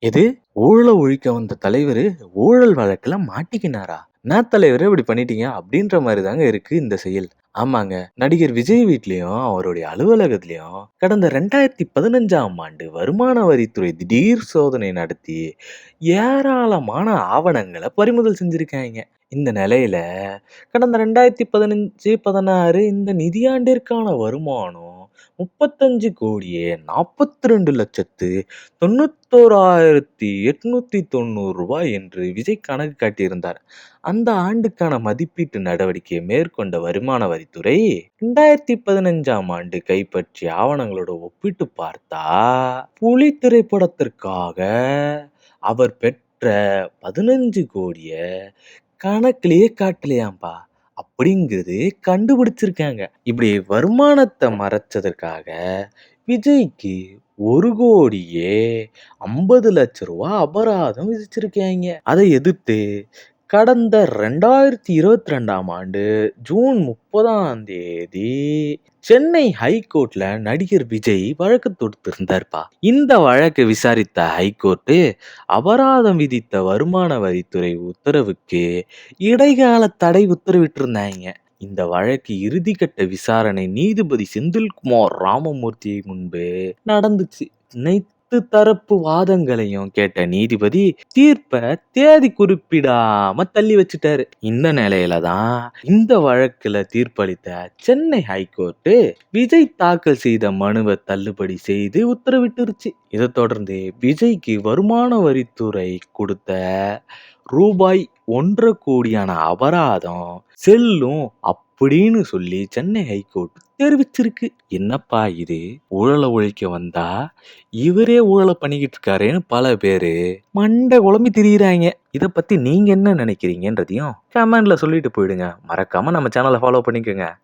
எது? ஊழல ஒழிக்க வந்த தலைவரு, ஊழல் வழக்குல மாட்டிக்கினாரா? "என்னா தலைவரே இப்படி பண்ணிட்டீங்க?" அப்படின்ற மாரி தாங்க இருக்கு இந்த செயல். ஆமாங்க. நடிகர் விஜய் வீட்லயும், அவருடைய அலுவலகத்திலயும் கடந்த 2015ஆம் ஆண்டு வருமான வரித்துறை திடீர் சோதனை நடத்தி, ஏராளமான ஆவணங்கள பறிமுதல் செஞ்சிருக்காய்ங்க. இந்த நிலையில கடந்த 2015, 16 இந்த நிதியாண்டிற்கான வருமானம் 35,42,91,890 என்று விஜய் கணக்கு காட்டியிருந்தார். அந்த ஆண்டுக்கான மதிப்பீட்டு நடவடிக்கையை மேற்கொண்ட வருமான வரித்துறை 2015ஆம் ஆண்டு கைப்பற்றிய ஆவணங்களோட ஒப்பிட்டு பார்த்தா, புலி திரைப்படத்திற்காக அவர் பெற்ற 15 கோடிய கணக்கிலேயே காட்டலையாம்பா. அப்படிங்கிறது கண்டுபிடிச்சிருக்காங்க. இப்படி வருமானத்த மறைச்சதற்காக விஜய்க்கு 1,50,00,000 அபராதம் விதிச்சிருக்காய்ங்க. அதை எதிர்த்து கடந்த 2022ஆம் ஆண்டு ஜூன் 30ஆம் தேதி சென்னை ஹைகோர்ட்ல நடிகர் விஜய் வழக்கு தொடுத்திருந்தார்ப்பா. இந்த வழக்கை விசாரித்த ஹைகோர்ட் அபராதம் விதித்த வருமான வரித்துறை உத்தரவுக்கு இடைக்கால தடை உத்தரவிட்டிருந்தாய்ங்க. இந்த வழக்கு இறுதிக்கட்ட விசாரணை நீதிபதி செந்தில்குமார் ராமமூர்த்தி முன்பு நடந்துச்சு. அனைத்து தரப்பு வாதங்களையும் கேட்ட நீதிபதி தீர்ப்ப தேதி குறிப்பிடாம தள்ளி வச்சுட்டாரு. இந்த நிலையில தான் இந்த வழக்குல தீர்ப்பளித்த சென்னை ஹைகோர்ட் விஜய் தாக்கல் செய்த மனுவை தள்ளுபடி செய்து உத்தரவிட்டுருச்சு. இதை தொடர்ந்து விஜய்க்கு வருமான வரித்துறை கொடுத்த ரூபாய் 1,50,00,000 கோடியான அபராதம் செல்லும் அப்படின்னு சொல்லி சென்னை ஹைகோர்ட் தெரிவிச்சிருக்கு. என்னப்பா இது? ஊழல ஒழிக்க வந்தா இவரே ஊழல பண்ணிக்கிட்டு இருக்காரேன்னு பல பேரு மண்டை குழம்பி திரியிறாங்க. இத பத்தி நீங்க என்ன நினைக்கிறீங்கன்றதையும் கமெண்ட்ல சொல்லிட்டு போயிடுங்க. மறக்காம நம்ம சேனலை ஃபாலோ பண்ணிக்கோங்க.